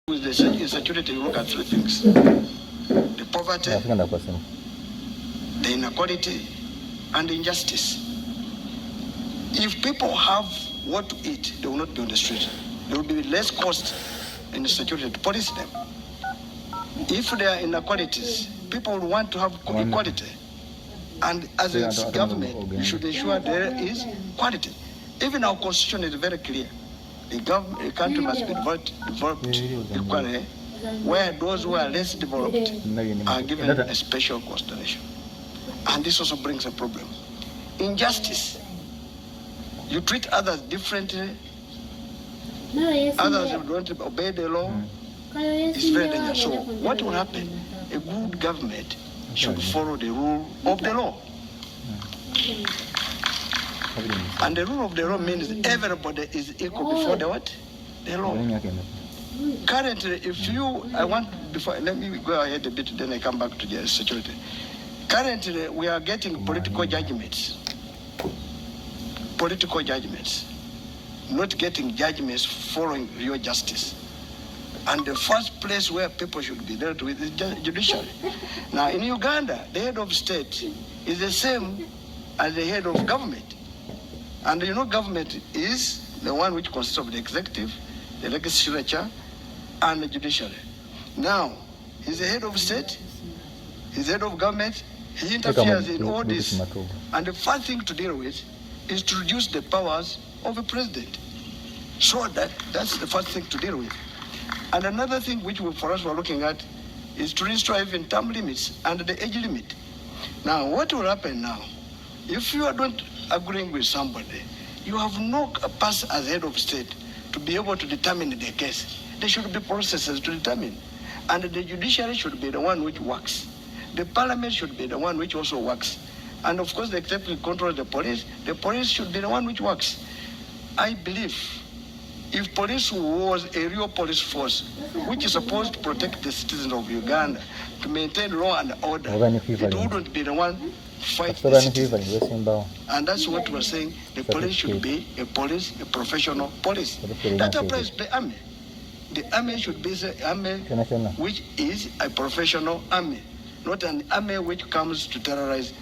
with the insecurity, you look at three things: the poverty, the inequality, and the injustice. If people have what to eat, they will not be on the street. There will be less cost in the security to police them. If there are inequalities, people will want to have equality. And as a government, you should ensure there is quality. Even our constitution is very clear. The country must be developed equally, where those who are less developed are given a special consideration. And this also brings a problem. Injustice. You treat others differently. Others who don't obey the law. It's very dangerous. So what will happen? A good government should follow the rule of the law. And the rule of the law means everybody is equal before the what? The law. Currently, let me go ahead a bit, then I come back to the security. Currently, we are getting political judgments. Political judgments. Not getting judgments following real justice. And the first place where people should be dealt with is judiciary. Now, in Uganda, the head of state is the same as the head of government. And you know, government is the one which consists of the executive, the legislature, and the judiciary. Now, he's the head of state, he's the head of government, he interferes in all this. And the first thing to deal with is to reduce the powers of the president. So that's the first thing to deal with. And another thing which for us we're looking at is to restore even term limits and the age limit. Now, what will happen now? If you are not agreeing with somebody, you have no pass as head of state to be able to determine the case. There should be processes to determine. And the judiciary should be the one which works. The parliament should be the one which also works. And of course, the executive controls the police should be the one which works. I believe if police was a real police force, which is supposed to protect the citizens of Uganda, to maintain law and order, it wouldn't be the one fight the citizens. And that's what we're saying. The police should be a professional police. That applies to the army. The army should be an army which is a professional army, not an army which comes to terrorize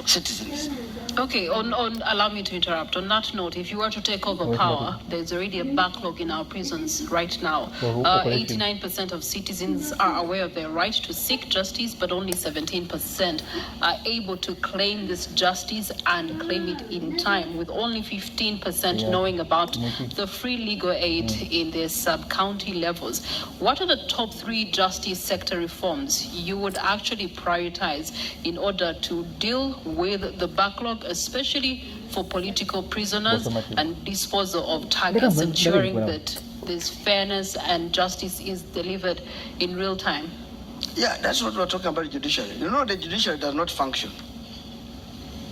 citizens. Okay, allow me to interrupt. On that note, if you were to take over power, there's already a backlog in our prisons right now. 89% of citizens are aware of their right to seek justice, but only 17% are able to claim this justice and claim it in time, with only 15% knowing about the free legal aid in their sub-county levels. What are the top 3 justice sector reforms you would actually prioritize in order to deal with the backlog, especially for political prisoners and disposal of targets, ensuring that this fairness and justice is delivered in real time? Yeah, that's what we're talking about, judiciary. You know, the judiciary does not function.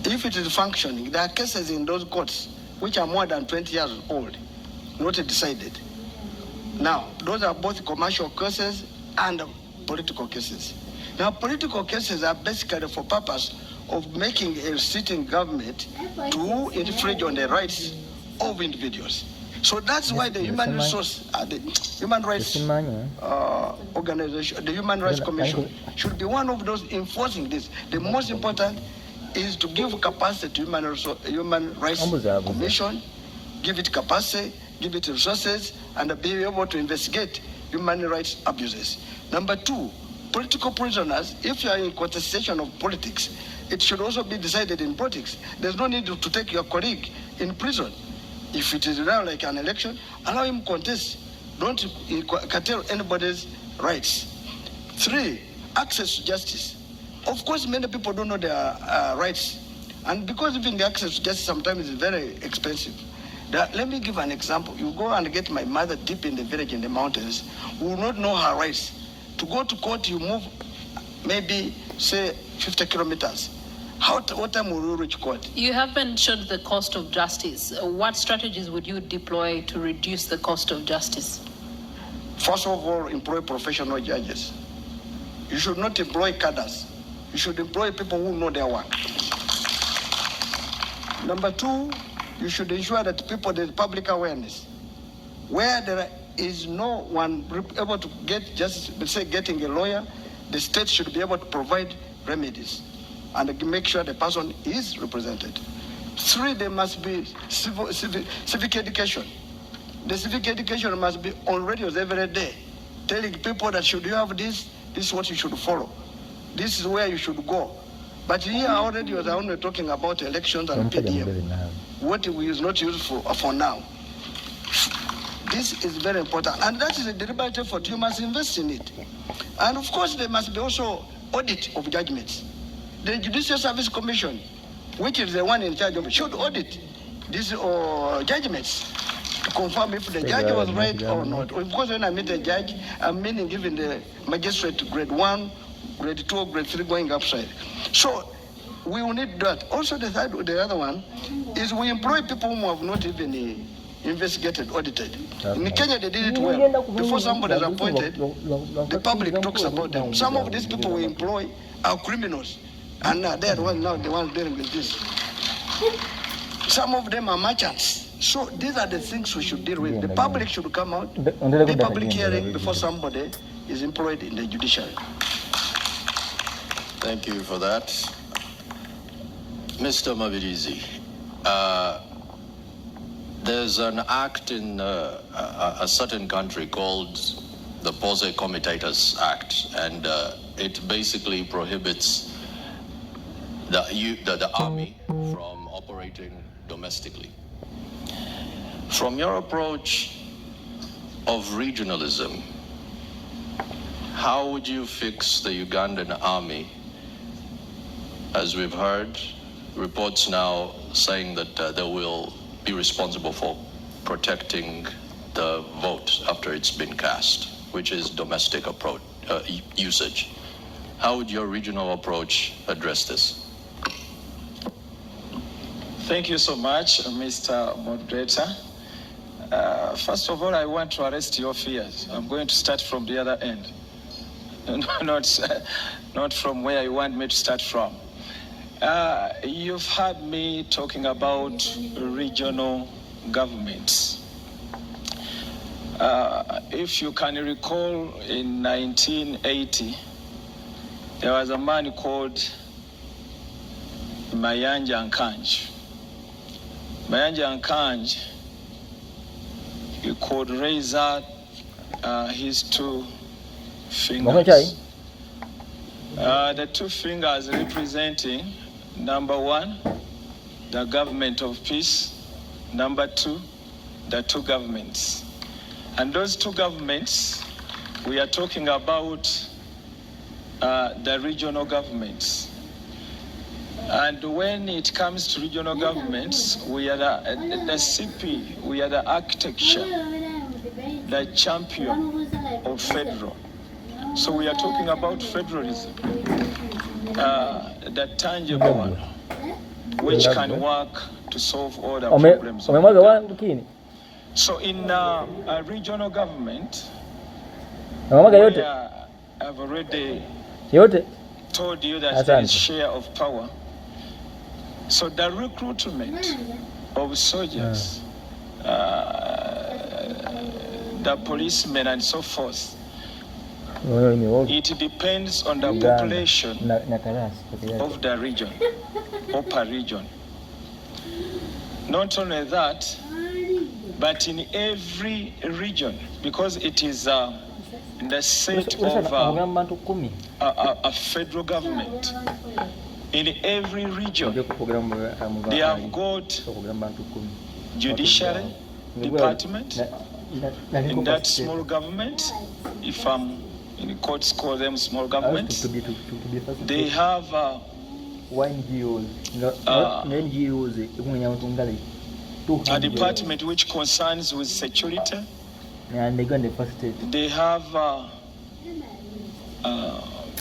If it is functioning, there are cases in those courts which are more than 20 years old, not decided. Now, those are both commercial cases and political cases. Now, political cases are basically for purpose of making a sitting government to infringe on the rights of individuals. So that's why the human rights organization, the Human Rights Commission, should be one of those enforcing this. The most important is to give capacity to Human Rights Commission, give it capacity, give it resources, and be able to investigate human rights abuses. Number 2, political prisoners, if you are in contestation of politics, it should also be decided in politics. There's no need to take your colleague in prison. If it is now like an election, allow him contest. Don't curtail anybody's rights. 3, access to justice. Of course, many people don't know their rights. And because even the access to justice sometimes is very expensive. Let me give an example. You go and get my mother deep in the village in the mountains, who will not know her rights. To go to court, you move maybe, say, 50 kilometers. What time will you reach court? You have mentioned the cost of justice. What strategies would you deploy to reduce the cost of justice? First of all, employ professional judges. You should not employ cadres. You should employ people who know their work. Number 2, you should ensure that there's public awareness. Where there are is no one able to get justice, say getting a lawyer, the state should be able to provide remedies and make sure the person is represented. 3, there must be civic education. The civic education must be on radios every day, telling people that should you have this is what you should follow. This is where you should go. But here our radios are only talking about elections and PDM, what is not useful for now. This is very important, and that is a deliberate effort. You must invest in it. And of course, there must be also audit of judgments. The Judicial Service Commission, which is the one in charge of it, should audit these judgments to confirm if the judge was right or not. Of course, when I mean the judge, I'm meaning even the magistrate grade 1, grade 2, grade 3 going upside. So we will need that. Also, the other one is we employ people who have not even investigated, audited. In Kenya, they did it well. Before somebody is appointed, the public talks about them. Some of these people we employ are criminals, and they are the ones dealing with this. Some of them are merchants. So these are the things we should deal with. The public should come out, be public hearing before somebody is employed in the judiciary. Thank you for that. Mr. Mabirizi, there's an act in a certain country called the Pose Comitatus Act, and it basically prohibits the army from operating domestically. From your approach of regionalism, how would you fix the Ugandan army? As we've heard, reports now saying that they will be responsible for protecting the vote after it's been cast, which is domestic approach usage. How would your regional approach address this? Thank you so much, Mr. Moderator. First of all, I want to arrest your fears. I'm going to start from the other end, not from where you want me to start from. You've heard me talking about regional governments. If you can recall, in 1980, there was a man called Mayanja Nkanj. Mayanja Nkanj, he could raise out his 2 fingers. The 2 fingers representing, number 1, the government of peace, number 2, the 2 governments. And those 2 governments, we are talking about the regional governments. And when it comes to regional governments, we are the CP, we are the architecture, the champion of federal. So we are talking about federalism, the tangible one, which can work to solve all the problems. So in a regional government, I've already told you that there is share of power. So the recruitment of soldiers, the policemen and so forth, it depends on the population of the region, or per region. Not only that, but in every region, because it is in the set of a federal government, in every region, they have got judiciary department. In that small government, if in courts call them small governments, they have a department which concerns with security. They have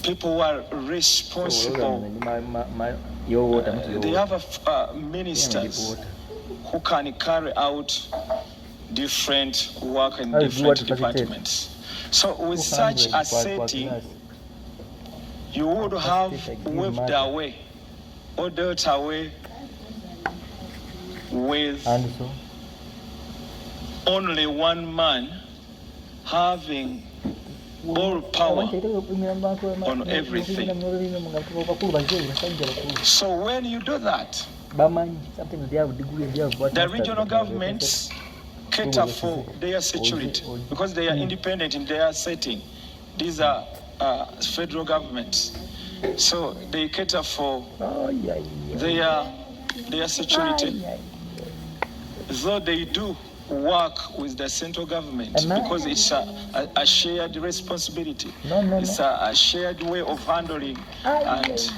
people who are responsible. They have ministers who can carry out different work in different departments. So with such a setting, you would have waved away or dealt away with only one man having all power on everything. So when you do that, the regional governments cater for their security because they are independent in their setting. These are federal governments, so they cater for their security. Though they do work with the central government because it's a shared responsibility. It's a shared way of handling and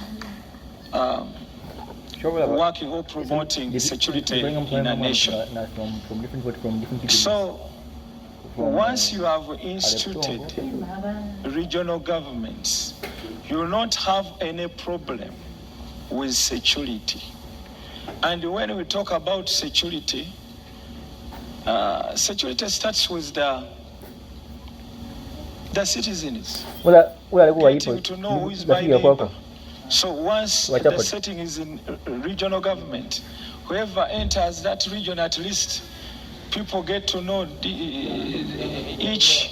working or promoting security in a nation. So once you have instituted regional governments, you will not have any problem with security. And when we talk about security, security starts with the citizens getting to know who is my neighbor. So once the setting is in regional government, whoever enters that region, at least people get to know each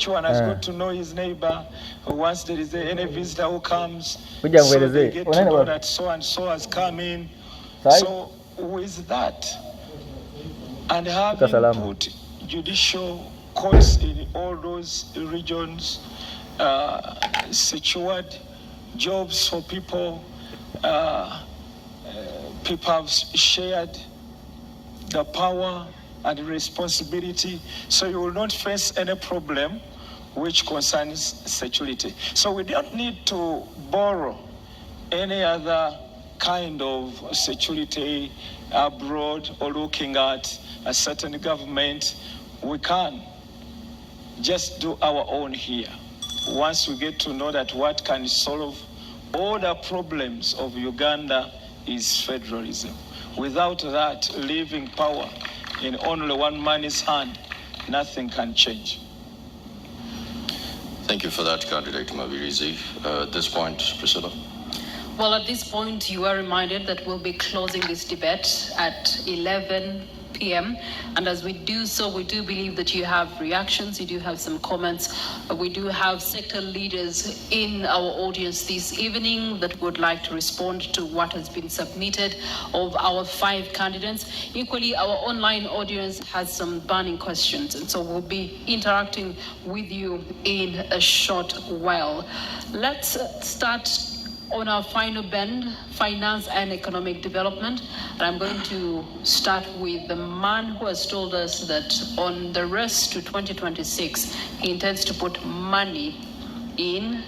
one has got to know his neighbor. Once there is any visitor who comes, so they get to know that so and so has come in. So with that, and having put judicial courts in all those regions, secured jobs for people, people have shared the power and responsibility, so you will not face any problem which concerns security. So we don't need to borrow any other kind of security abroad or looking at a certain government. We can just do our own here. Once we get to know that what can solve all the problems of Uganda is federalism. Without that, leaving power in only one man's hand, nothing can change. Thank you for that, Candidate Mabirizi. At this point, Priscilla. Well, at this point, you are reminded that we'll be closing this debate at 11 p.m. And as we do so, we do believe that you have reactions, you do have some comments. We do have sector leaders in our audience this evening that would like to respond to what has been submitted of our 5 candidates. Equally, our online audience has some burning questions, and so we'll be interacting with you in a short while. Let's start on our final bend, finance and economic development. And I'm going to start with the man who has told us that on the race to 2026, he intends to put money in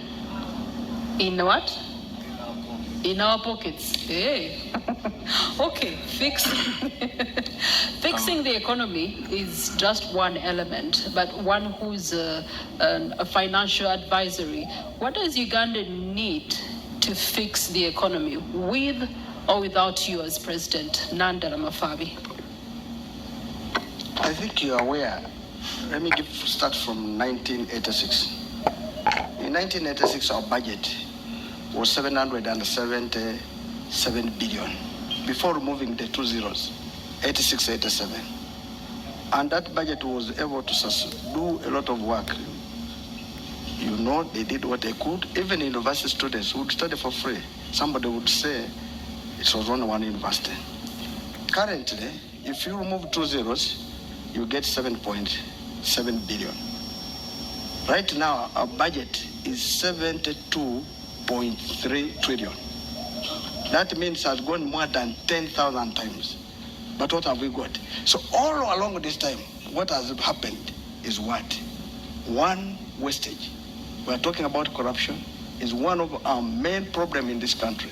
what? In our pockets. Hey. Okay, fixing the economy is just one element, but one who's a financial advisory. What does Uganda need to fix the economy, with or without you as president? Nandala Mafabi. I think you are aware. Let me start from 1986. In 1986, our budget was 777 billion, before removing the 2 zeros, 86, 87. And that budget was able to do a lot of work. You know, they did what they could. Even university students would study for free. Somebody would say it was only one university. Currently, if you remove 2 zeros, you get 7.7 billion. Right now, our budget is 72.3 trillion. That means it has gone more than 10,000 times. But what have we got? So all along this time, what has happened is what? One, wastage. We're talking about corruption. Is one of our main problems in this country.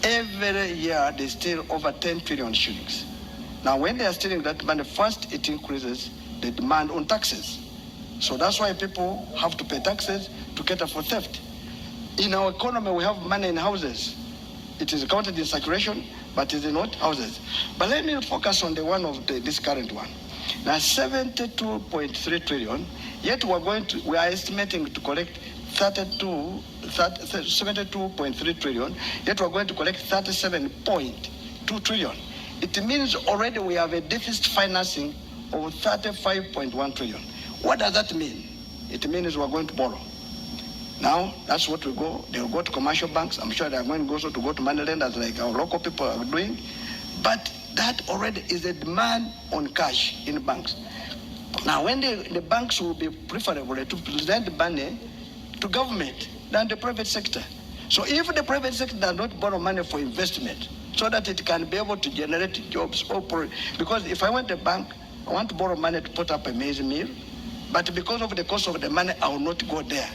Every year they steal over 10 trillion shillings. Now when they are stealing that money, first it increases the demand on taxes. So that's why people have to pay taxes to cater for theft. In our economy, we have money in houses. It is counted in circulation, but it is not houses. But let me focus on the one of this current one. Now 72.3 trillion, yet we are estimating to collect 72.3 trillion, yet we're going to collect 37.2 trillion. It means already we have a deficit financing of 35.1 trillion. What does that mean? It means we're going to borrow. Now, that's what we go. They'll go to commercial banks. I'm sure they're going also to go to money lenders like our local people are doing. But that already is a demand on cash in banks. Now, when the banks will be preferable to present money to government than the private sector. So if the private sector does not borrow money for investment so that it can be able to generate jobs, because if I went to a bank, I want to borrow money to put up a maize meal, but because of the cost of the money, I will not go there.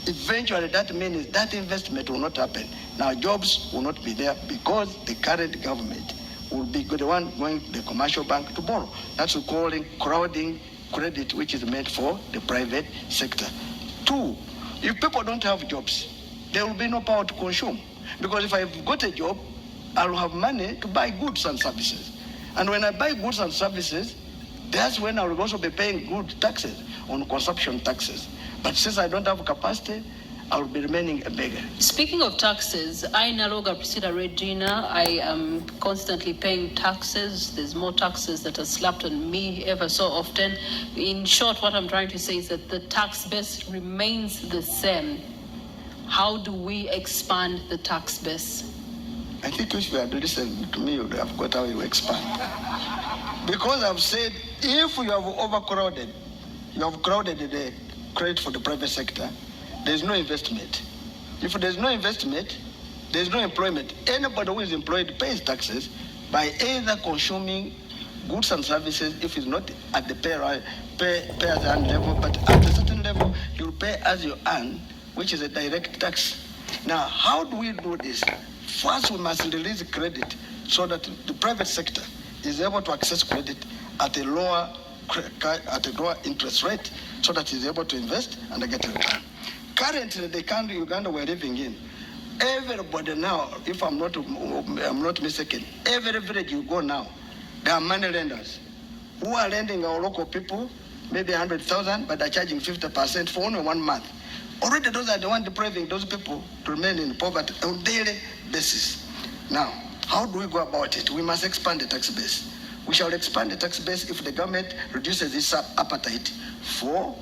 Eventually, that means that investment will not happen. Now, jobs will not be there because the current government will be the one going to the commercial bank to borrow. That's what we're calling crowding credit, which is meant for the private sector. 2, if people don't have jobs, there will be no power to consume. Because if I've got a job, I'll have money to buy goods and services. And when I buy goods and services, that's when I will also be paying good taxes on consumption taxes. But since I don't have capacity, I will be remaining a beggar. Speaking of taxes, I Naloga Priscilla Regina, I am constantly paying taxes. There's more taxes that are slapped on me ever so often. In short, what I'm trying to say is that the tax base remains the same. How do we expand the tax base? I think if you had listened to me, you would have got how you expand. Because I've said, if you have overcrowded, you have crowded the credit for the private sector, there's no investment. If there's no investment, there's no employment. Anybody who is employed pays taxes by either consuming goods and services, if it's not at the pay as you earn level, but at a certain level, you'll pay as you earn, which is a direct tax. Now, how do we do this? First, we must release credit so that the private sector is able to access credit at a lower interest rate so that it's able to invest and get a return. Currently, the country Uganda we're living in, everybody now, if I'm not mistaken, every village you go now, there are money lenders who are lending our local people maybe 100,000, but they're charging 50% for only 1 month. Already those are the ones depriving those people to remain in poverty on a daily basis. Now, how do we go about it? We must expand the tax base. We shall expand the tax base if the government reduces its appetite for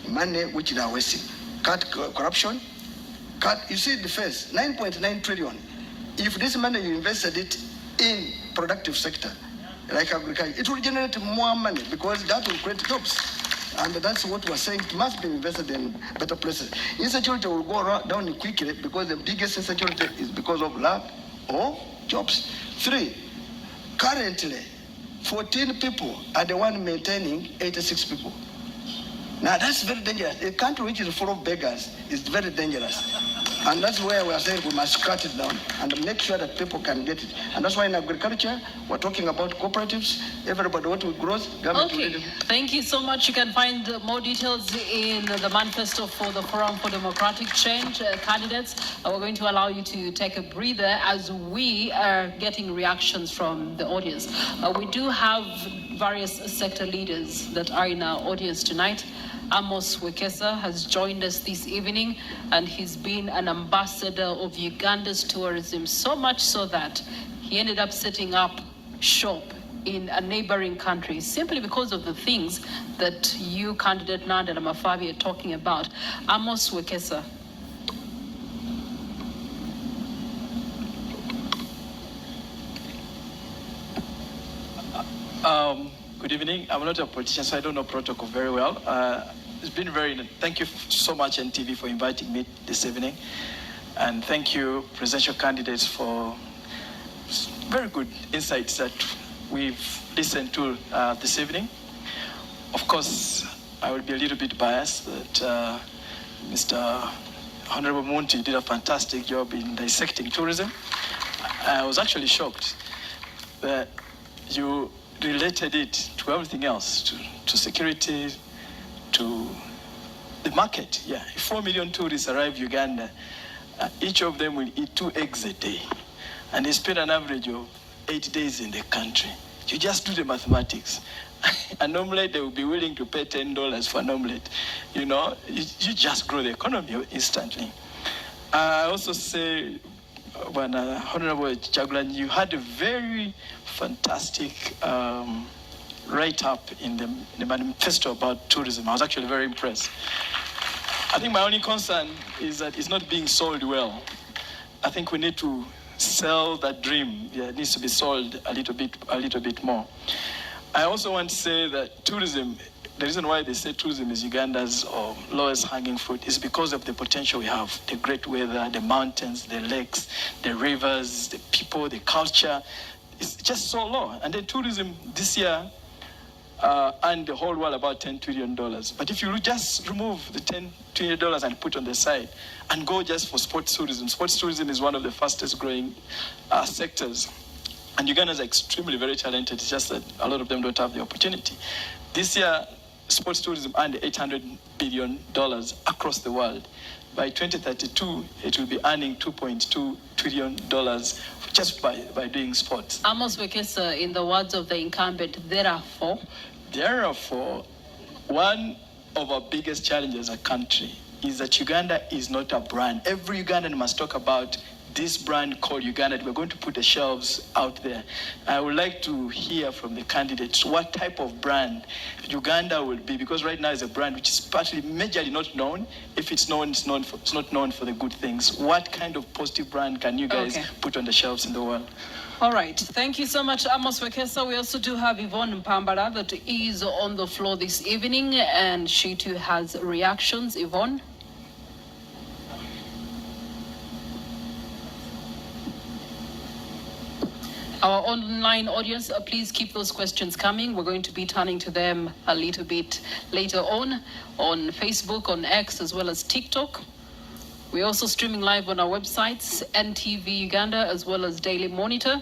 money which they are wasting. Cut corruption, you see the face, 9.9 trillion. If this money you invested it in productive sector, like agriculture, it will generate more money because that will create jobs. And that's what we're saying, it must be invested in better places. Insecurity will go down quickly because the biggest insecurity is because of lack of jobs. 3, currently, 14 people are the one maintaining 86 people. Now that's very dangerous. A country which is full of beggars is very dangerous. And that's where we are saying we must cut it down and make sure that people can get it. And that's why in agriculture, we're talking about cooperatives. Everybody wants to grow. Okay, thank you so much. You can find more details in the manifesto for the Forum for Democratic Change candidates. We're going to allow you to take a breather as we are getting reactions from the audience. We do have various sector leaders that are in our audience tonight. Amos Wekesa has joined us this evening, and he's been an ambassador of Uganda's tourism, so much so that he ended up setting up shop in a neighboring country simply because of the things that you, candidate Nandala Mafabi, are talking about. Amos Wekesa. Good evening. I'm not a politician, so I don't know protocol very well. It's been thank you so much, NTV, for inviting me this evening. And thank you, presidential candidates, for very good insights that we've listened to this evening. Of course, I will be a little bit biased that Mr. Honorable Munti did a fantastic job in dissecting tourism. I was actually shocked that you related it to everything else, to security, to the market. Yeah, if 4 million tourists arrive Uganda, each of them will eat 2 eggs a day, and they spend an average of 8 days in the country. You just do the mathematics. An omelette, they will be willing to pay $10 for an omelette. You know, you just grow the economy instantly. I also say, when Honorable Chagulanyi, you had a very fantastic right up in the manifesto about tourism. I was actually very impressed. I think my only concern is that it's not being sold well. I think we need to sell that dream. Yeah, it needs to be sold a little bit more. I also want to say that tourism, the reason why they say tourism is Uganda's lowest hanging fruit is because of the potential we have. The great weather, the mountains, the lakes, the rivers, the people, the culture. It's just so low. And then tourism this year earned the whole world about $10 trillion. But if you just remove the $10 trillion and put on the side and go just for sports tourism is one of the fastest growing sectors. And Ugandans are extremely very talented. It's just that a lot of them don't have the opportunity. This year, sports tourism earned $800 billion across the world. By 2032, it will be earning $2.2 trillion just by doing sports. Amos Wekesa, in the words of the incumbent, therefore, one of our biggest challenges as a country is that Uganda is not a brand. Every Ugandan must talk about this brand called Uganda. We're going to put the shelves out there. I would like to hear from the candidates what type of brand Uganda will be, because right now it's a brand which is partly majorly not known. If it's known, it's not known for the good things. What kind of positive brand can you guys put on the shelves in the world? All right. Thank you so much, Amos Wekesa. We also do have Yvonne Mpambala that is on the floor this evening, and she too has reactions. Yvonne? Our online audience, please keep those questions coming. We're going to be turning to them a little bit later on Facebook, on X, as well as TikTok. We're also streaming live on our websites, NTV Uganda, as well as Daily Monitor.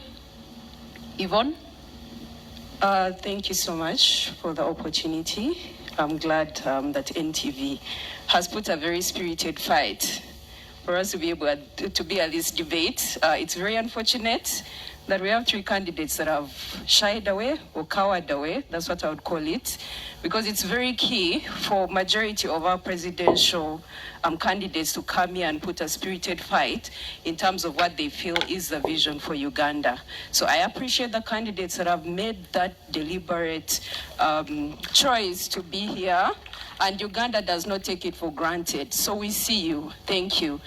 Yvonne? Thank you so much for the opportunity. I'm glad that NTV has put a very spirited fight for us to be able to be at this debate. It's very unfortunate that we have three candidates that have shied away or cowered away, that's what I would call it, because it's very key for majority of our presidential candidates to come here and put a spirited fight in terms of what they feel is the vision for Uganda. So I appreciate the candidates that have made that deliberate choice to be here, and Uganda does not take it for granted. So we see you. Thank you.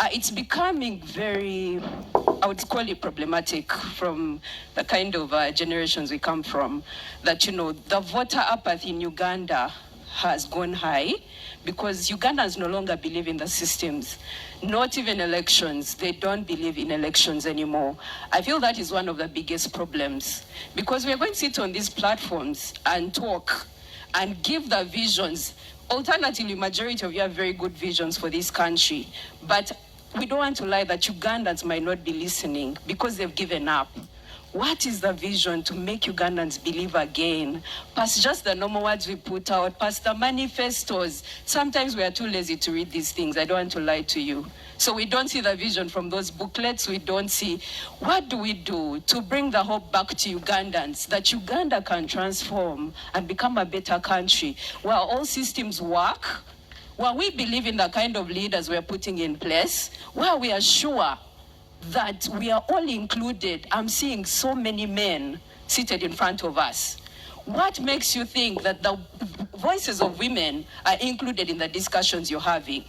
It's becoming very, I would call it problematic from the kind of generations we come from, that, you know, the voter apathy in Uganda has gone high because Ugandans no longer believe in the systems, not even elections. They don't believe in elections anymore. I feel that is one of the biggest problems, because we are going to sit on these platforms and talk and give the visions. Alternatively, majority of you have very good visions for this country, but we don't want to lie that Ugandans might not be listening because they've given up. What is the vision to make Ugandans believe again? Past just the normal words we put out, past the manifestos. Sometimes we are too lazy to read these things. I don't want to lie to you. So we don't see the vision from those booklets. We don't see, what do we do to bring the hope back to Ugandans, that Uganda can transform and become a better country where all systems work, where we believe in the kind of leaders we're putting in place, where we are sure that we are all included. I'm seeing so many men seated in front of us. What makes you think that the voices of women are included in the discussions you're having?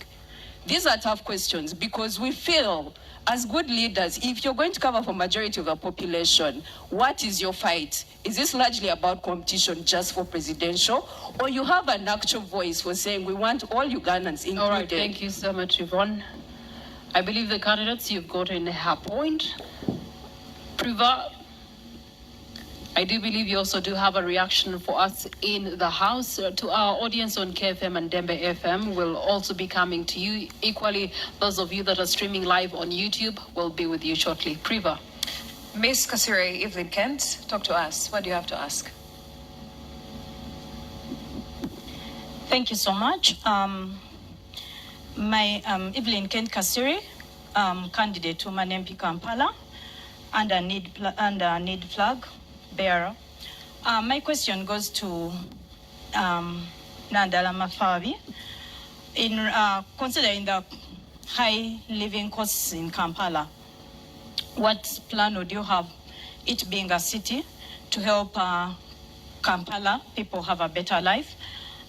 These are tough questions, because we feel as good leaders, if you're going to cover for majority of the population, what is your fight? Is this largely about competition just for presidential, or you have an actual voice for saying we want all Ugandans included? All right, thank you so much, Yvonne. I believe the candidates, you've gotten her point. Priva, I do believe you also do have a reaction for us in the house. To our audience on KFM and Dembe FM will also be coming to you. Equally, those of you that are streaming live on YouTube will be with you shortly. Priva. Ms. Kasure, Evelyn Kent, talk to us. What do you have to ask? Thank you so much. My Evelyn Kent Kasure, candidate to Manempi Kampala, under need flag bearer. My question goes to Nandala Mafabi. In considering the high living costs in Kampala, what plan would you have, it being a city, to help Kampala people have a better life?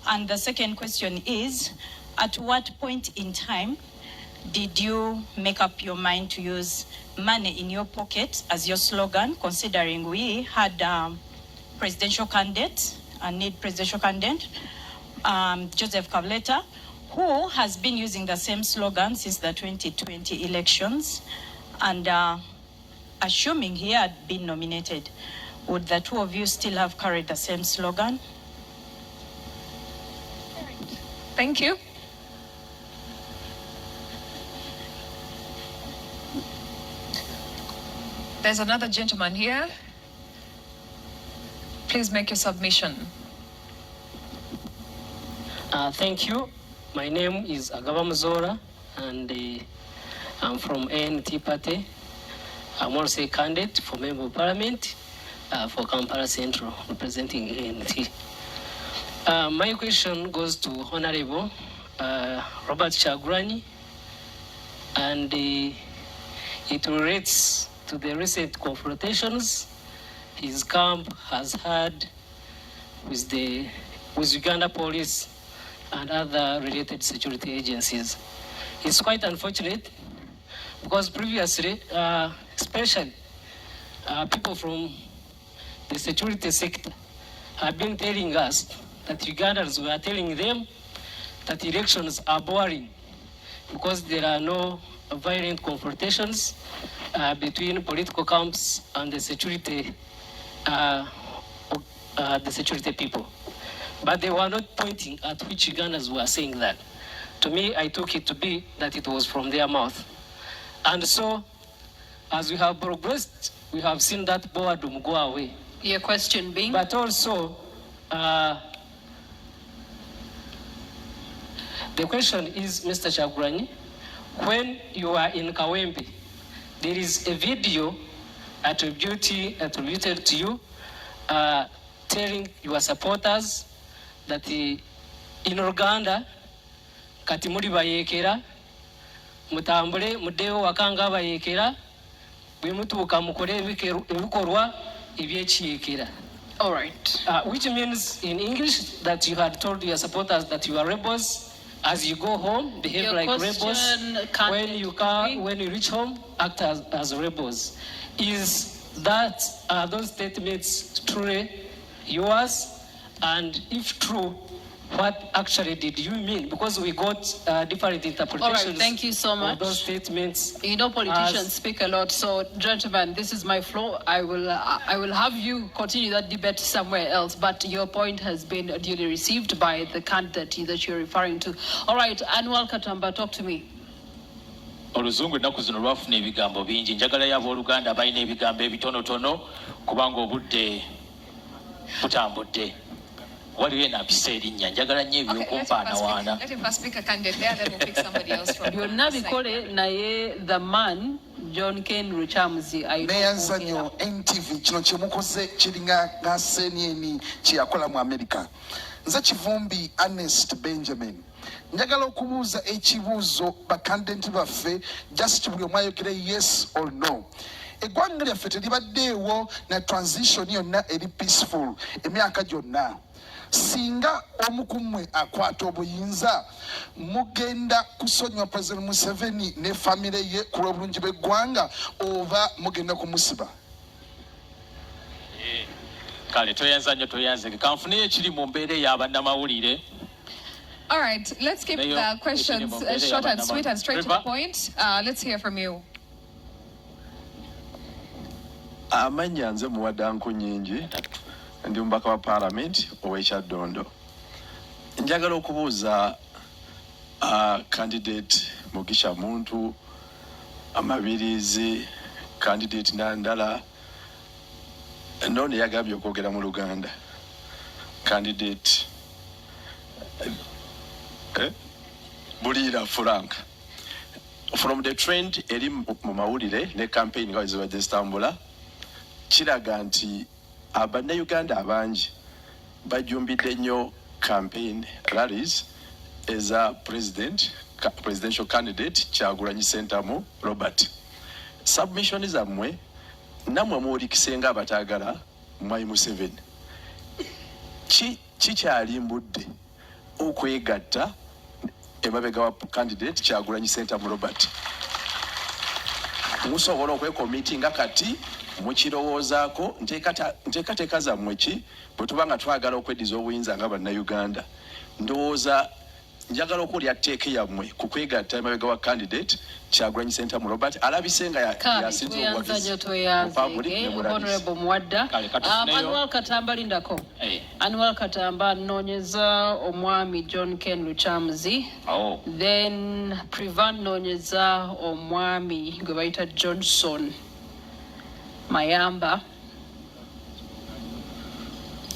And the second question is, at what point in time did you make up your mind to use money in your pocket as your slogan, considering we had presidential candidate, a need presidential candidate, Joseph Kabuleta, who has been using the same slogan since the 2020 elections, and assuming he had been nominated, would the two of you still have carried the same slogan? Thank you. There's another gentleman here. Please make your submission. Thank you. My name is Agaba Muzora, and I'm from ANT Party. I'm also a candidate for Member of Parliament for Kampala Central, representing ANT. My question goes to Honorable Robert Kyagulanyi, and it relates to the recent confrontations his camp has had with Uganda Police and other related security agencies. It's quite unfortunate because previously, especially people from the security sector have been telling us that Ugandans were telling them that elections are boring because there are no violent confrontations between political camps and the security people. But they were not pointing at which Ugandans were saying that. To me, I took it to be that it was from their mouth. And so, as we have progressed, we have seen that boredom go away. Your question being? But also, the question is, Mr. Kyagulanyi, when you are in Kawempe, there is a video attributed to you telling your supporters that in Uganda, kati muri bayekera, mutambule mudeo wakanga bayekera, bwe mutuuka mukole ebikorwa ebyekiyekera. All right. Which means in English that you had told your supporters that you are rebels. As you go home, behave Your like rebels. When you reach home, act as rebels. Is that, are those statements truly yours? And if true, what actually did you mean? Because we got different interpretations. All right, thank you so much. Of those statements. You know, politicians speak a lot. So, gentlemen, this is my floor. I will have you continue that debate somewhere else. But your point has been duly received by the candidate that you're referring to. All right, Anwar Katamba, talk to me. Oluzungu ennaku zino lwafuna ebigambo bingi. Njagalayo abooluganda balina ebigambo ebitonotono kubanga obudde butambudde. Waliwo enampisa erinnya njagala nnyo ebyokumpaanawaana. Let him first pick a candidate there, then we'll pick somebody else from byonna bikole naye the man John Ken Ruchamuzi neyazanyo NTV kino kyemukoze kiringa nga CNN kyeyakola mu America. Nze Kivumbi Ernest Benjamin njagala okubuuza ekibuuzo bakandidenti baffe just buli omu ayogere yes or no. Eggwanga lyaffe teribaddeewo na transition yonna eri peaceful emyaka gyonna. Singa omu ku mmwe akwata obuyinza mugenda kusonyiwa President Museveni ne famire ye ku lw'obulungi bw'eggwanga oba mugenda kumusiba? Kale toyanza nnyo toyanze kanfuneyo ekiri mu mbeera ey'abannamawulire. All right, let's keep the questions short and sweet and straight to the point. Let's hear from you. Amanya nze muwaddanku nnyingi. Ndi mubaka wa Parliament ow'Ekyaddondo. Njagala okubuuza candidate Mugisha Muntu, Amabirizi, candidate Nandala, none yagambye okwogera mu Luganda. Candidate Bulira Frank. From the trend eri mu mawulire ne campaign nga zibadde zitambula, kiraga nti Uganda abangi bajumbidde nnyo campaign rallies as a presidential candidate Kyagulanyi Ssentamu Robert. Submission zammwe namwe muwulikisenga abataagala Mwai Museveni. kikyali mbudde okwegatta emabega wa candidate Kyagulanyi Ssentamu Robert. Musobola okwekomitinga kati mukirowoozaako nteekateeka zammwe ki bwe tuba nga twagala okweddiza obuyinza nga bannayuganda. Ndowooza njagala okulya tteeka yammwe ku kwegatta emabega wa candidate Kyagulanyi Ssentamu Robert alabise nga yasinze Honorable Muwadda. Annual Katamba lindako. Annual Katamba nonyeza omwami John Ken Luchamuzi. Then Privan nonyeza omwami gwe bayita Johnson Mayamba.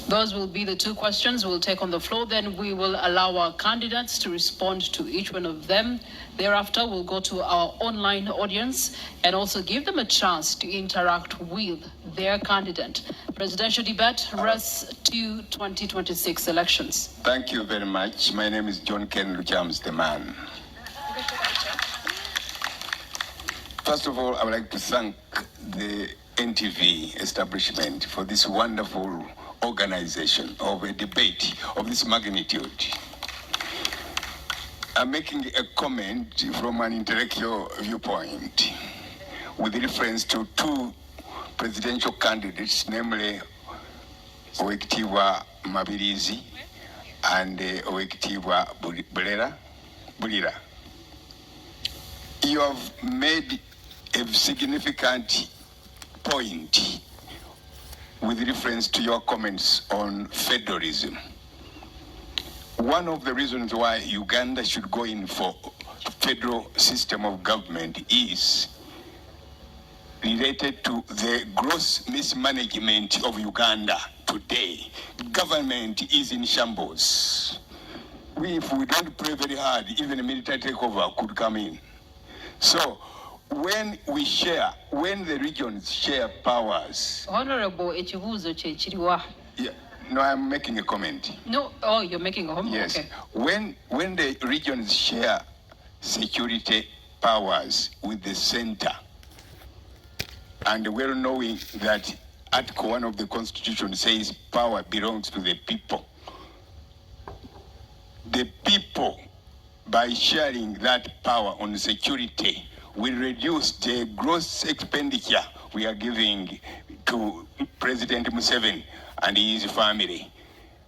Those will be the two questions we'll take on the floor. Then we will allow our candidates to respond to each one of them. Thereafter, we'll go to our online audience and also give them a chance to interact with their candidate. Presidential debate rests to 2026 elections. Thank you very much. My name is John Ken Luchamuzi, the man. First of all, I would like to thank the NTV establishment for this wonderful organization of a debate of this magnitude. I'm making a comment from an intellectual viewpoint with reference to two presidential candidates, namely Owekitiibwa Mabirizi and Owekitiibwa Bulira. You have made a significant point with reference to your comments on federalism. One of the reasons why Uganda should go in for federal system of government is related to the gross mismanagement of Uganda today. Government is in shambles. If we don't pray very hard, even a military takeover could come in. So when the regions share powers. Honorable Echibuzo Chechiriwa. Yeah, no, I'm making a comment. No, oh, you're making a comment? Yes. Okay. When the regions share security powers with the center, and well knowing that Article 1 of the Constitution says power belongs to the people. The people, by sharing that power on security, will reduce the gross expenditure we are giving to President Museveni and his family.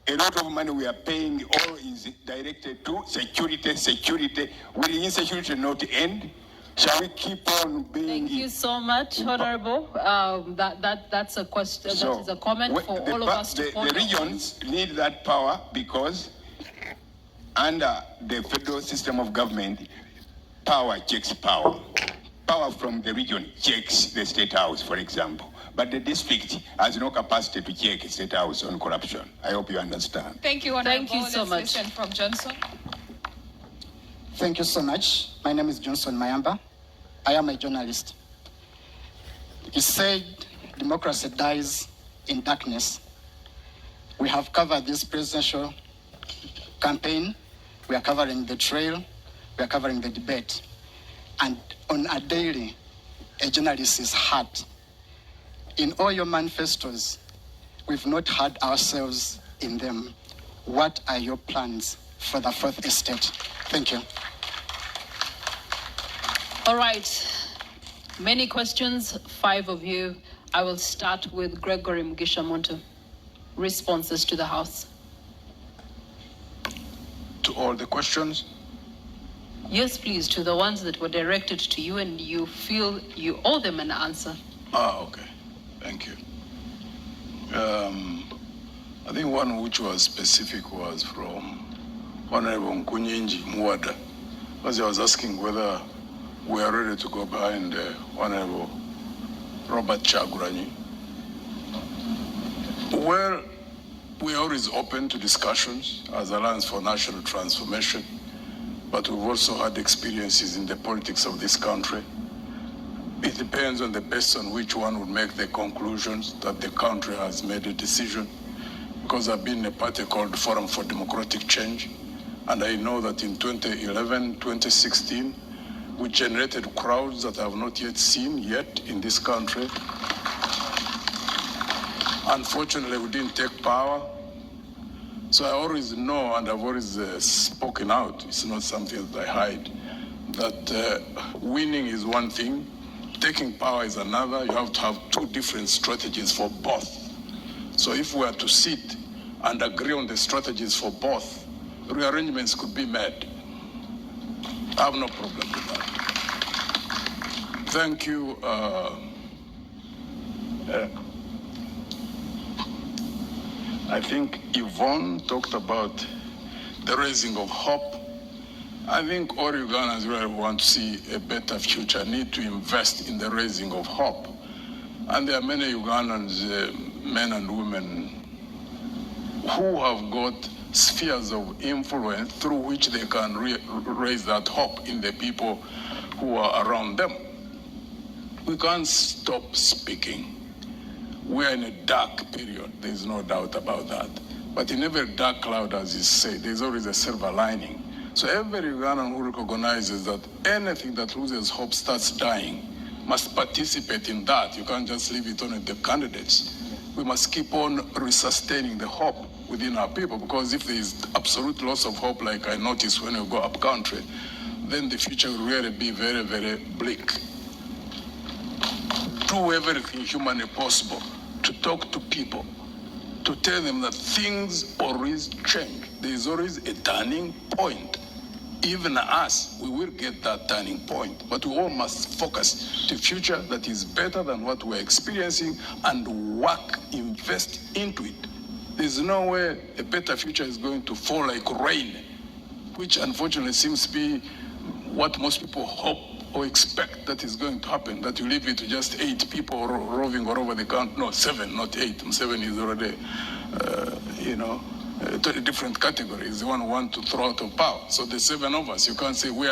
A lot of money we are paying, all is directed to security. Will insecurity not end? Shall we keep on being... Thank you so much, Honorable. That's a question, so that is a comment for all of us to follow. The regions need that power because under the federal system of government, power checks power. Power from the region checks the State House, for example. But the district has no capacity to check the State House on corruption. I hope you understand. Thank you, Honorable. Thank you so much. Listen from Johnson. Thank you so much. My name is Johnson Mayamba. I am a journalist. You said democracy dies in darkness. We have covered this presidential campaign. We are covering the trail. We are covering the debate. And on a daily, a journalist is hurt. In all your manifestos, we've not had ourselves in them. What are your plans for the fourth estate? Thank you. All right. Many questions, 5 of you. I will start with Gregory Mugisha Muntu. Responses to the House. To all the questions? Yes, please, to the ones that were directed to you and you feel you owe them an answer. Okay. Thank you. I think one which was specific was from Honorable Nkunyinji Muwadda, because he was asking whether we are ready to go behind Honorable Robert Kyagulanyi. Well, we are always open to discussions as Alliance for National Transformation, but we've also had experiences in the politics of this country. It depends on the basis on which one would make the conclusions that the country has made a decision. Because I've been in a party called Forum for Democratic Change, and I know that in 2011, 2016, we generated crowds that I have not yet seen in this country. Unfortunately, we didn't take power, So I always know, and I've always spoken out, it's not something that I hide, that winning is one thing, taking power is another. You have to have two different strategies for both. So if we are to sit and agree on the strategies for both, rearrangements could be made. I have no problem with that. Thank you. I think Yvonne talked about the raising of hope. I think all Ugandans really want to see a better future, need to invest in the raising of hope. And there are many Ugandans, men and women, who have got spheres of influence through which they can raise that hope in the people who are around them. We can't stop speaking. We're in a dark period, there's no doubt about that. But in every dark cloud, as you say, there's always a silver lining. So every Ugandan who recognizes that anything that loses hope starts dying must participate in that. You can't just leave it on the candidates. We must keep on resustaining the hope within our people, because if there is absolute loss of hope, like I noticed when you go up country, then the future will really be very, very bleak. Do everything humanly possible to talk to people, to tell them that things always change. There is always a turning point. Even us, we will get that turning point, but we all must focus to a future that is better than what we're experiencing and work, invest into it. There's no way a better future is going to fall like rain, which unfortunately seems to be what most people hope or expect that is going to happen, that you leave it to just 8 people roving all over the country. No, 7, not 8. 7 is already, different categories. The one who want to throw out of power. So the 7 of us, you can't say we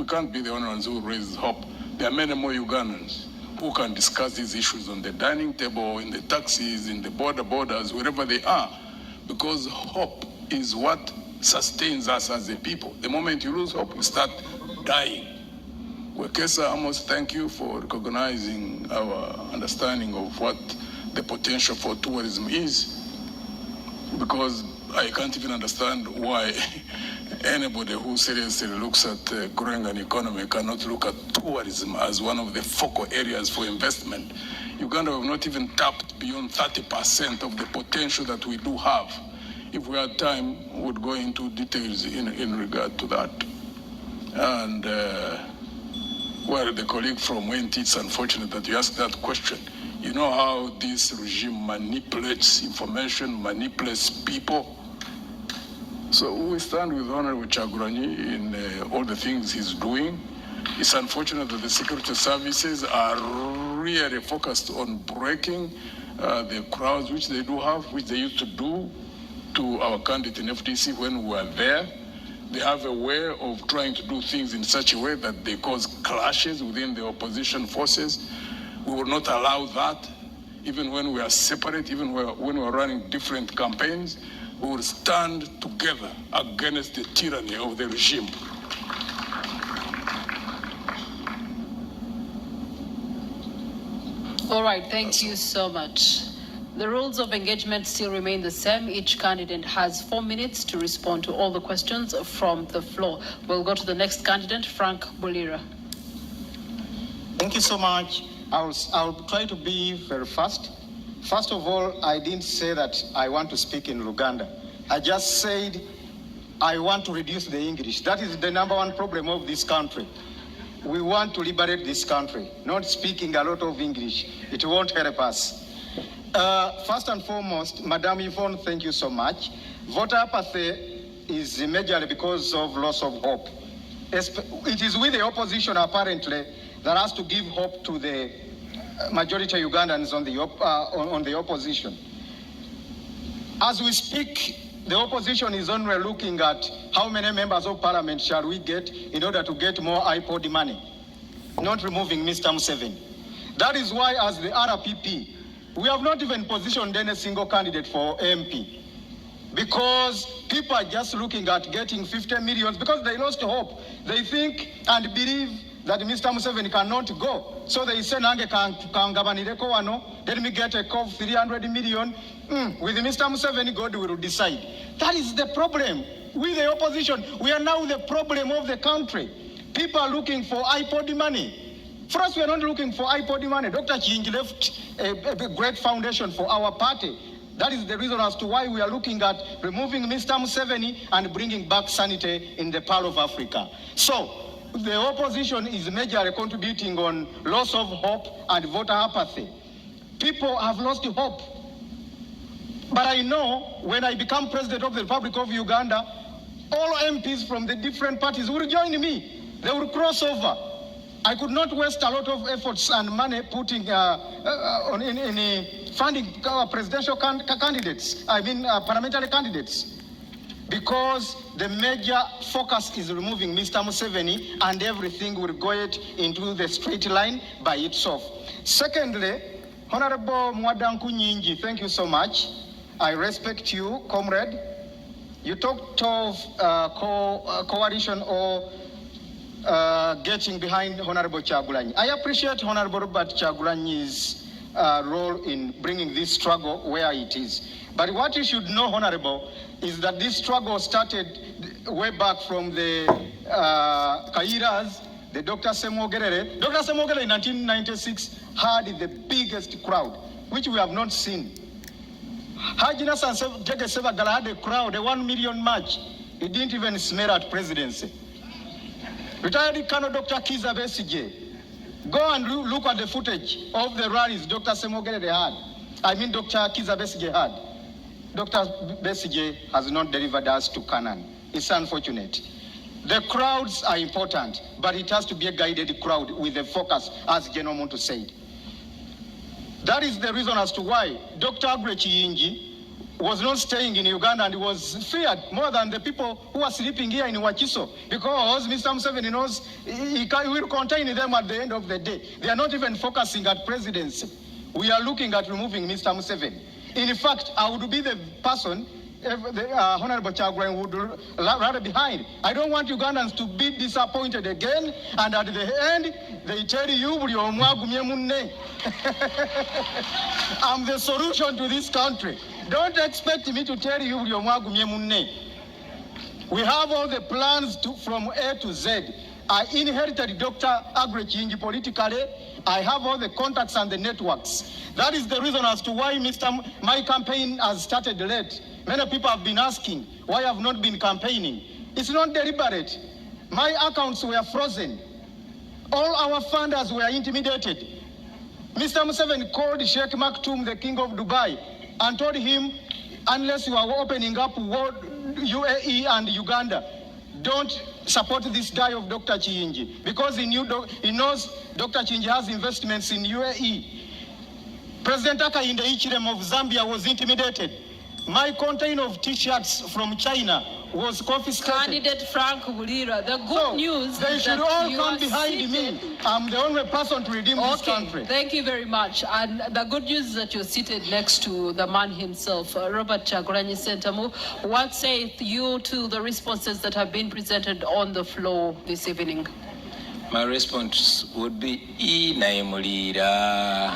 can't be the only ones who raise hope. There are many more Ugandans who can discuss these issues on the dining table, in the taxis, in the borders, wherever they are, because hope is what sustains us as a people. The moment you lose hope, you start dying. Wekesa Amos, thank you for recognizing our understanding of what the potential for tourism is, because I can't even understand why anybody who seriously looks at growing an economy cannot look at tourism as one of the focal areas for investment. Uganda have not even tapped beyond 30% of the potential that we do have. If we had time, we would go into details in regard to that. And well, the colleague from Wenty, it's unfortunate that you asked that question. You know how this regime manipulates information, manipulates people. So we stand with Honorable Kyagulanyi in all the things he's doing. It's unfortunate that the security services are really focused on breaking the crowds which they do have, which they used to do to our candidate in FDC when we were there. They have a way of trying to do things in such a way that they cause clashes within the opposition forces. We will not allow that. Even when we are separate, even when we are running different campaigns, we will stand together against the tyranny of the regime. All right, thank you so much. The rules of engagement still remain the same. Each candidate has 4 minutes to respond to all the questions from the floor. We'll go to the next candidate, Frank Bulira. Thank you so much. I'll try to be very fast. First of all, I didn't say that I want to speak in Luganda. I just said I want to reduce the English. That is the #1 problem of this country. We want to liberate this country. Not speaking a lot of English. It won't help us. First and foremost, Madam Yvonne, thank you so much. Voter apathy is majorly because of loss of hope. It is with the opposition, apparently, that has to give hope to the majority of Ugandans on the opposition. As we speak, the opposition is only looking at how many members of parliament shall we get in order to get more iPod money, not removing Mr. Museveni. That is why, as the RPP, we have not even positioned any single candidate for MP, because people are just looking at getting 50 million because they lost hope. They think and believe that Mr. Museveni cannot go. So they say, Nange kangabanireko wano, let me get a call 300 million. With Mr. Museveni, God will decide. That is the problem. We, the opposition, we are now the problem of the country. People are looking for iPod money. For us, we are not looking for iPod money. Dr. Chingi left a great foundation for our party. That is the reason as to why we are looking at removing Mr. Museveni and bringing back sanity in the Pearl of Africa. So, the opposition is majorly contributing on loss of hope and voter apathy. People have lost hope. But I know when I become president of the Republic of Uganda, all MPs from the different parties will join me. They will cross over. I could not waste a lot of efforts and money putting in funding presidential candidates, parliamentary candidates, because the major focus is removing Mr. Museveni and everything will go into the straight line by itself. Secondly, Honorable Mwadanku Nyingi, thank you so much. I respect you, comrade. You talked of coalition or getting behind Honorable Kyagulanyi. I appreciate Honorable Robert Kyagulanyi's role in bringing this struggle where it is. But what you should know, Honorable, is that this struggle started way back from the Kairas, the Dr. Semogerere. Dr. Semogerere in 1996 had the biggest crowd, which we have not seen. Haji Nassan Tegesebagala had a crowd, a 1 million march. He didn't even smell at presidency. Retired Colonel Dr. Kiza Besigye. Go and look at the footage of the rallies Dr. Semogerere had. Dr. Kiza Besigye had. Dr. Besigye has not delivered us to Canaan. It's unfortunate. The crowds are important, but it has to be a guided crowd with a focus, as General Muntu said. That is the reason as to why Dr. Aggrey Kiyingi was not staying in Uganda and was feared more than the people who are sleeping here in Wakiso, because Mr. Museveni knows he will contain them at the end of the day. They are not even focusing at presidency. We are looking at removing Mr. Museveni. In fact, I would be the person Honorable Kyagulanyi would rather behind. I don't want Ugandans to be disappointed again, and at the end, they tell you, I'm the solution to this country. Don't expect me to tell you, we have all the plans from A to Z. I inherited Dr. Aggrey Kiyingi politically. I have all the contacts and the networks. That is the reason as to why my campaign has started late. Many people have been asking why I have not been campaigning. It's not deliberate. My accounts were frozen. All our funders were intimidated. Mr. Museveni called Sheikh Maktoum, the king of Dubai, and told him, unless you are opening up UAE and Uganda, don't support this guy of Dr. Kiyingi, because he knows Dr. Kiyingi has investments in UAE. President Hakainde Hichilema of Zambia was intimidated. My container of T-shirts from China was confiscated. Candidate Frank Bulira, the good news they is should that all you come are behind seated. me. I'm the only person to redeem this country. Thank you very much. And the good news is that you're seated next to the man himself, Robert Kyagulanyi Ssentamu. What saith you to the responses that have been presented on the floor this evening? My response would be Naimulira.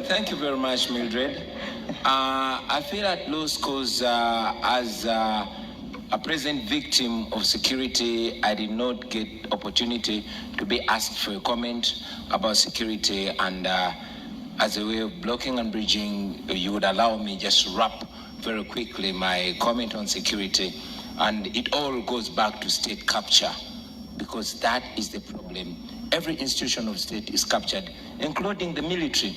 Thank you very much, Mildred. I feel at loss because as a present victim of security, I did not get opportunity to be asked for a comment about security, and as a way of blocking and bridging, you would allow me just to wrap very quickly my comment on security. And it all goes back to state capture, because that is the problem. Every institution of state is captured, including the military.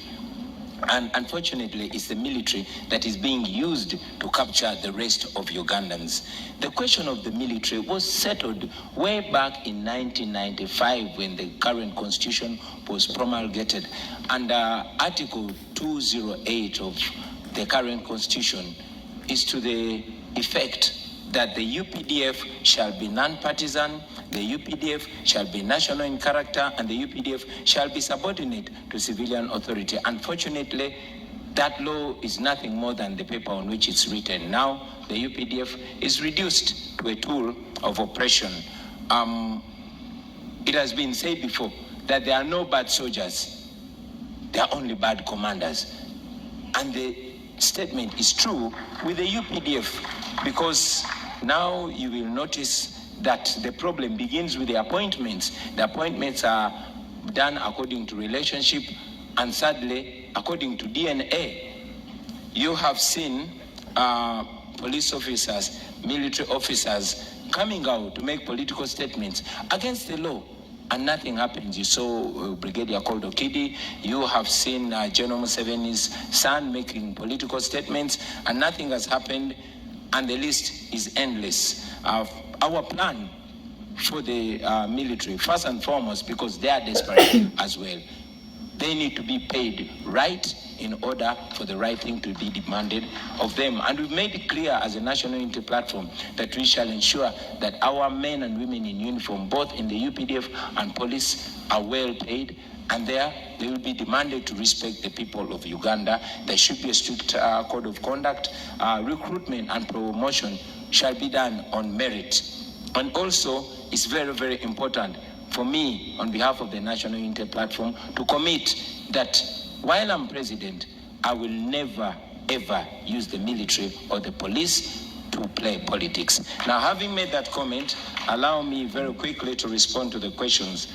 And unfortunately, it's the military that is being used to capture the rest of Ugandans. The question of the military was settled way back in 1995 when the current constitution was promulgated. And Article 208 of the current constitution is to the effect that the UPDF shall be non-partisan, the UPDF shall be national in character, and the UPDF shall be subordinate to civilian authority. Unfortunately, That law is nothing more than the paper on which it's written. Now, the UPDF is reduced to a tool of oppression. It has been said before that there are no bad soldiers, there are only bad commanders. And the statement is true with the UPDF, because now you will notice that the problem begins with the appointments. The appointments are done according to relationship, and sadly, according to DNA. You have seen police officers, military officers coming out to make political statements against the law, and nothing happens. You saw Brigadier Koldo Kidi. You have seen General Museveni's son making political statements, and nothing has happened, and the list is endless. Our plan for the military, first and foremost, because they are desperate as well, they need to be paid right in order for the right thing to be demanded of them. And we've made it clear as a national unity platform that we shall ensure that our men and women in uniform, both in the UPDF and police, are well paid, and they will be demanded to respect the people of Uganda. There should be a strict code of conduct. Recruitment and promotion shall be done on merit. And also, it's very, very important for me, on behalf of the National Unity Platform, to commit that while I'm president, I will never, ever use the military or the police to play politics. Now, having made that comment, allow me very quickly to respond to the questions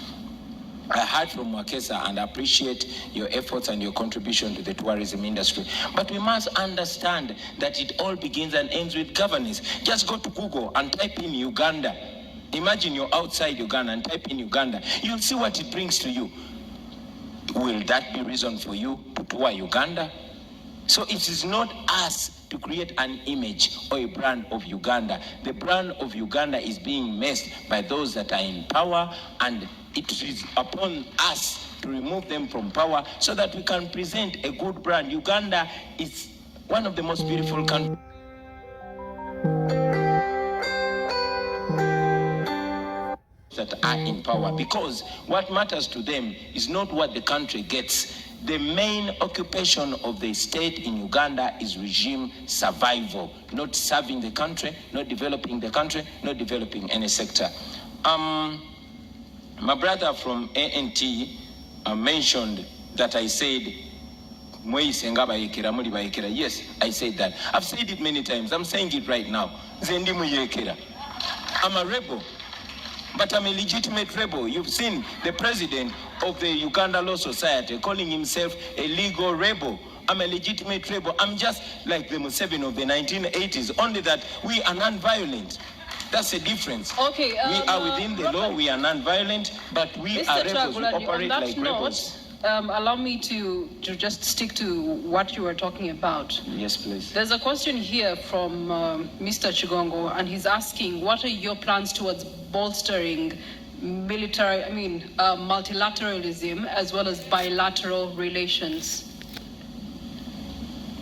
I heard from Mwakesa, and I appreciate your efforts and your contribution to the tourism industry. But we must understand that it all begins and ends with governance. Just go to Google and type in Uganda. Imagine you're outside Uganda and type in Uganda. You'll see what it brings to you. Will that be reason for you to tour Uganda? So it is not us to create an image or a brand of Uganda. The brand of Uganda is being messed by those that are in power, and it is upon us to remove them from power so that we can present a good brand. Uganda is one of the most beautiful countries that are in power, because what matters to them is not what the country gets. The main occupation of the state in Uganda is regime survival, not serving the country, not developing the country, not developing any sector. My brother from ANT mentioned that I said, yes, I said that. I've said it many times. I'm saying it right now. I'm a rebel, but I'm a legitimate rebel. You've seen the president of the Uganda Law Society calling himself a legal rebel. I'm a legitimate rebel. I'm just like the Museveni of the 1980s, only that we are non-violent. That's the difference. Okay, we are within the law, we are non-violent, but we are rebels, we operate like rebels. Allow me to just stick to what you were talking about. Yes, please. There's a question here from Mr. Chigongo, and he's asking, what are your plans towards bolstering multilateralism as well as bilateral relations?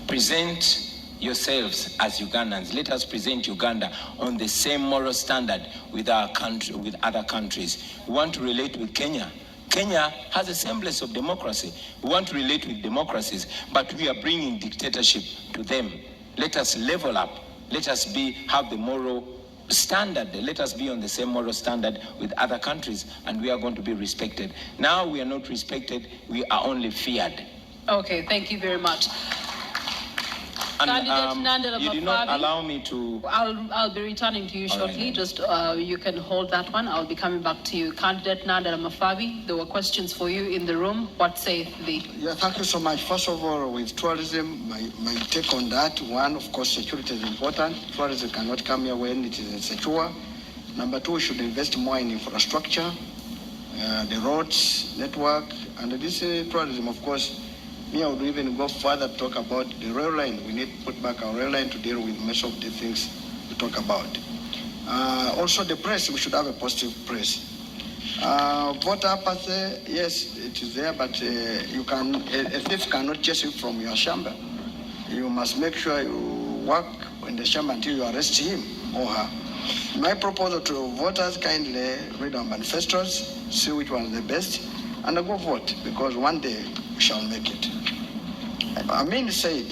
Present yourselves as Ugandans. Let us present Uganda on the same moral standard with our country, with other countries. We want to relate with Kenya. Kenya has a semblance of democracy. We want to relate with democracies, but we are bringing dictatorship to them. Let us level up. Let us have the moral standard. Let us be on the same moral standard with other countries, and we are going to be respected. Now we are not respected, we are only feared. Okay, thank you very much. And, you did not allow me to... I'll be returning to you shortly. Right. Just you can hold that one. I'll be coming back to you. Candidate Nandela Mafabi, there were questions for you in the room. What saith thee? Yeah, thank you so much. First of all, with tourism, my take on that, one, of course, security is important. Tourism cannot come here when it is insecure. Number two, we should invest more in infrastructure, the roads, network, and this tourism, of course. Me, I would even go further to talk about the rail line. We need to put back our rail line to deal with most of the things we talk about. Also, the press, we should have a positive press. Voter apathy, yes, it is there, but a thief cannot chase you from your chamber. You must make sure you work in the chamber until you arrest him or her. My proposal to voters, kindly read our manifestos, see which one is the best, and go vote, because one day we shall make it. Amin said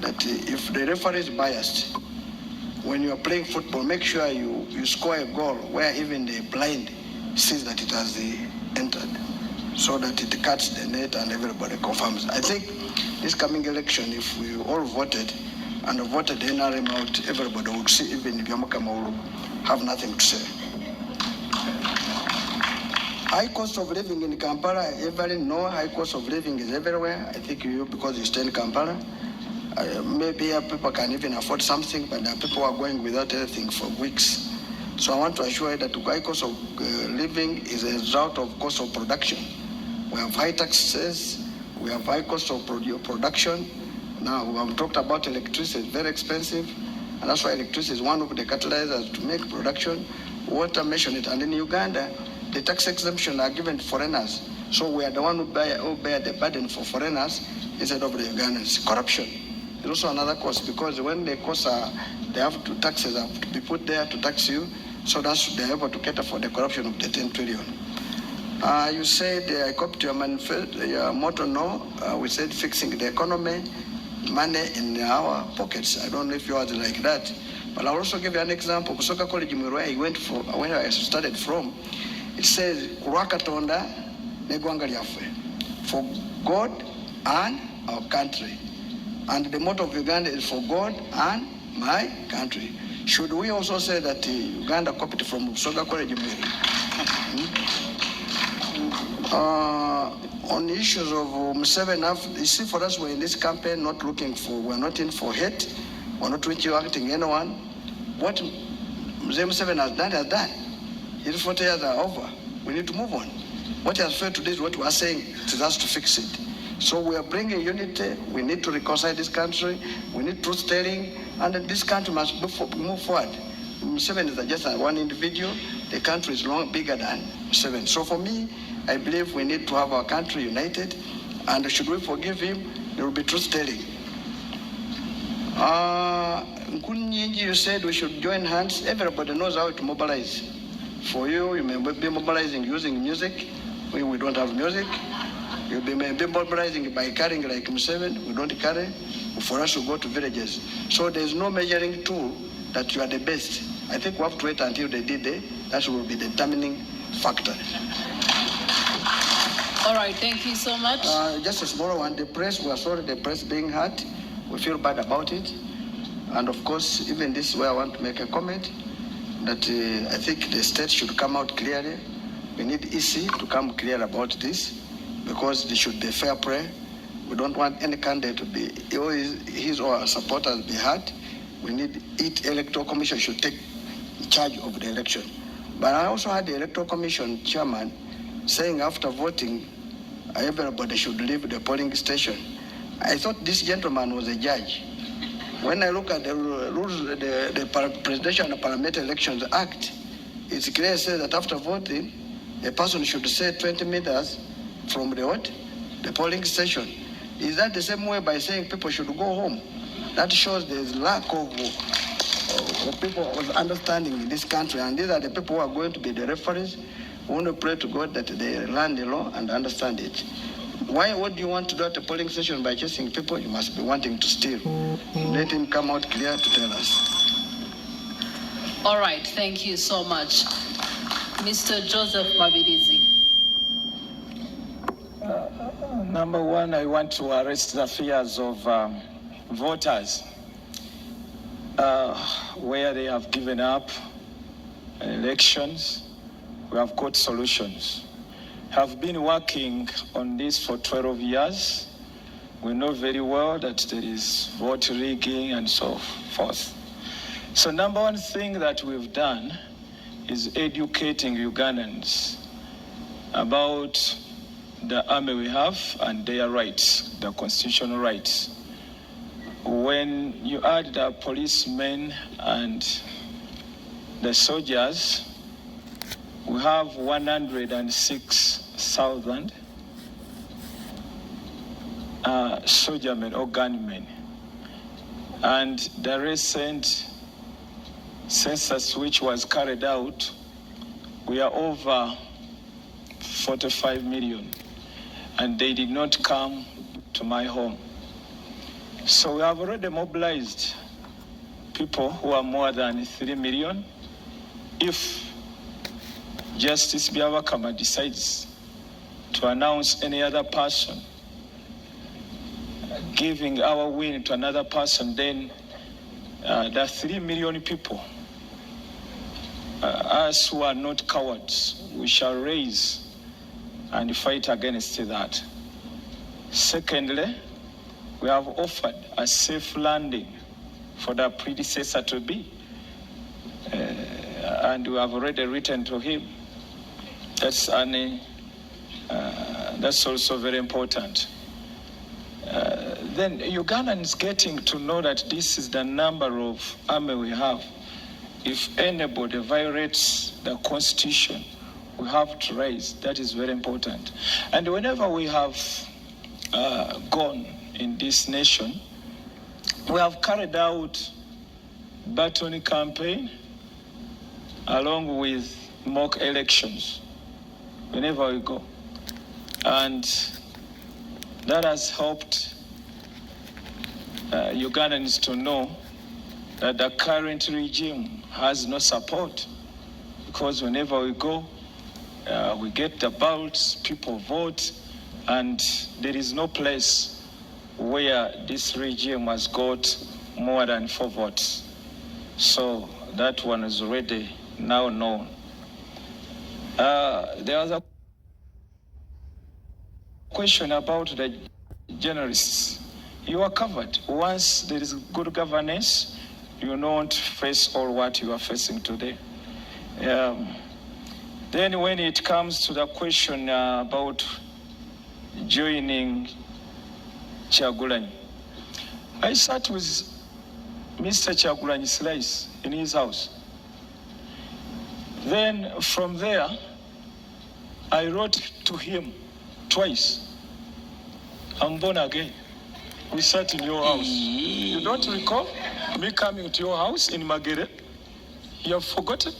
that if the referee is biased, when you are playing football, make sure you score a goal where even the blind sees that it has entered, so that it cuts the net and everybody confirms. I think this coming election, if we all voted and voted NRM out, everybody would see, even if Yamakama will have nothing to say. High cost of living in Kampala, everybody know high cost of living is everywhere. I think you, because you stay in Kampala, maybe people can even afford something, but people are going without anything for weeks. So I want to assure you that the high cost of living is a result of cost of production. We have high taxes, we have high cost of production. Now, we have talked about electricity, it's very expensive, and that's why electricity is one of the catalyzers to make production. Water, mention it, and in Uganda, the tax exemption are given to foreigners. So we are the one who bear the burden for foreigners instead of the Ugandans. Corruption. There's also another cost, because when the costs are, taxes have to be put there to tax you, so that's they're able to cater for the corruption of the 10 trillion. You said, I copied your manifesto, your motto, no. We said fixing the economy, money in our pockets. I don't know if yours is like that, but I'll also give you an example. Busoga College, where I went for, when I started from, it says, Kurakatonda, negwanga lyaffe, for God and our country. And the motto of Uganda is for God and my country. Should we also say that Uganda copied from Busoga College? On the issues of Museveni, you see, for us, we're in this campaign not looking for, we're not in for hate, we're not reaching anyone. What Museveni has done, His 40 years are over. We need to move on. What he has failed to do is what we are saying, it is us to fix it. So we are bringing unity. We need to reconcile this country. We need truth telling, and this country must move forward. Museveni is just one individual. The country is bigger than Museveni. So for me, I believe we need to have our country united, and should we forgive him, there will be truth telling. Nkunyinji, you said we should join hands. Everybody knows how to mobilize. For you, you may be mobilizing using music. We don't have music. You may be mobilizing by carrying like Museveni. We don't carry. For us to go to villages. So there's no measuring tool that you are the best. I think we have to wait until the D-Day. That will be the determining factor. All right, thank you so much. Just a small one. The press, we are sorry the press being hurt. We feel bad about it. And of course, even this is where I want to make a comment, that I think the state should come out clearly. We need EC to come clear about this, because there should be fair play. We don't want any candidate to be, his or her supporters be hurt. We need it. Electoral Commission should take charge of the election. But I also had the Electoral Commission chairman saying after voting, everybody should leave the polling station. I thought this gentleman was a judge. When I look at the rules, the Presidential and Parliamentary Elections Act, it's clear it says that after voting, a person should stay 20 meters from the polling station. Is that the same way by saying people should go home? That shows there's lack of people of understanding in this country, and these are the people who are going to be the referees. We want to pray to God that they learn the law and understand it. What do you want to do at the polling station by chasing people? You must be wanting to steal. Let him come out clear to tell us. All right, thank you so much. Mr. Joseph Mabirizi. Number one, I want to arrest the fears of voters where they have given up elections. We have got solutions. Have been working on this for 12 years. We know very well that there is vote rigging and so forth. So number one thing that we've done is educating Ugandans about the army we have and their rights, the constitutional rights. When you add the policemen and the soldiers, we have 106,000 soldiermen or gunmen. And the recent census which was carried out, we are over 45 million. And they did not come to my home. So we have already mobilized people who are more than 3 million. If Justice Byabakama decides to announce any other person giving our win to another person, then there are 3 million people. Us who are not cowards, we shall raise and fight against that. Secondly, we have offered a safe landing for the predecessor to be. And we have already written to him. That's also very important. Then Ugandans getting to know that this is the number of army we have. If anybody violates the constitution, we have to raise. That is very important. And whenever we have gone in this nation, we have carried out baton campaign along with mock elections whenever we go. And that has helped Ugandans to know that the current regime has no support, because whenever we go, we get the ballots, people vote, and there is no place where this regime has got more than 4 votes. So that one is already now known. There was a question about the journalists. You are covered. Once there is good governance, you don't face all what you are facing today. Then when it comes to the question about joining Kyagulanyi, I sat with Mr. Kyagulanyi Slice in his house. Then from there, I wrote to him twice. I'm born again. We sat in your house. You don't recall me coming to your house in Magere? You have forgotten?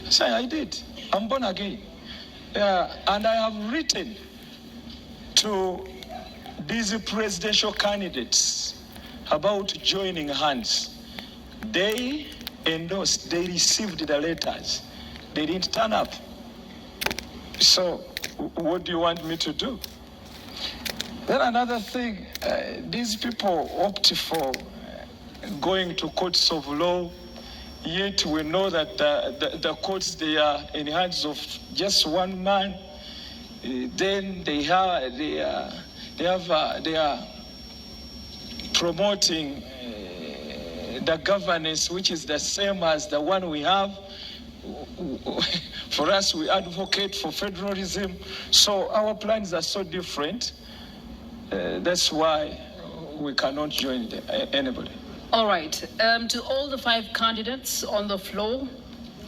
Say, I did. I'm born again. And I have written to these presidential candidates about joining hands. They endorsed, they received the letters. They didn't turn up. So what do you want me to do? Then another thing, these people opt for going to courts of law, yet we know that the courts, they are in the hands of just one man. Then they are promoting the governance, which is the same as the one we have. For us, we advocate for federalism. So our plans are so different. That's why we cannot join anybody. All right. To all the 5 candidates on the floor,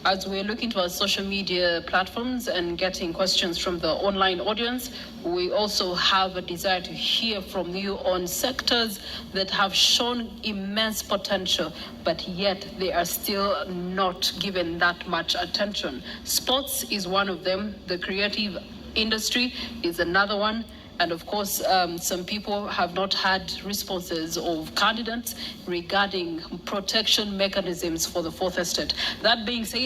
as we're looking to our social media platforms and getting questions from the online audience, we also have a desire to hear from you on sectors that have shown immense potential, but yet they are still not given that much attention. Sports is one of them. The creative industry is another one. And of course, some people have not had responses of candidates regarding protection mechanisms for the 4th estate. That being said,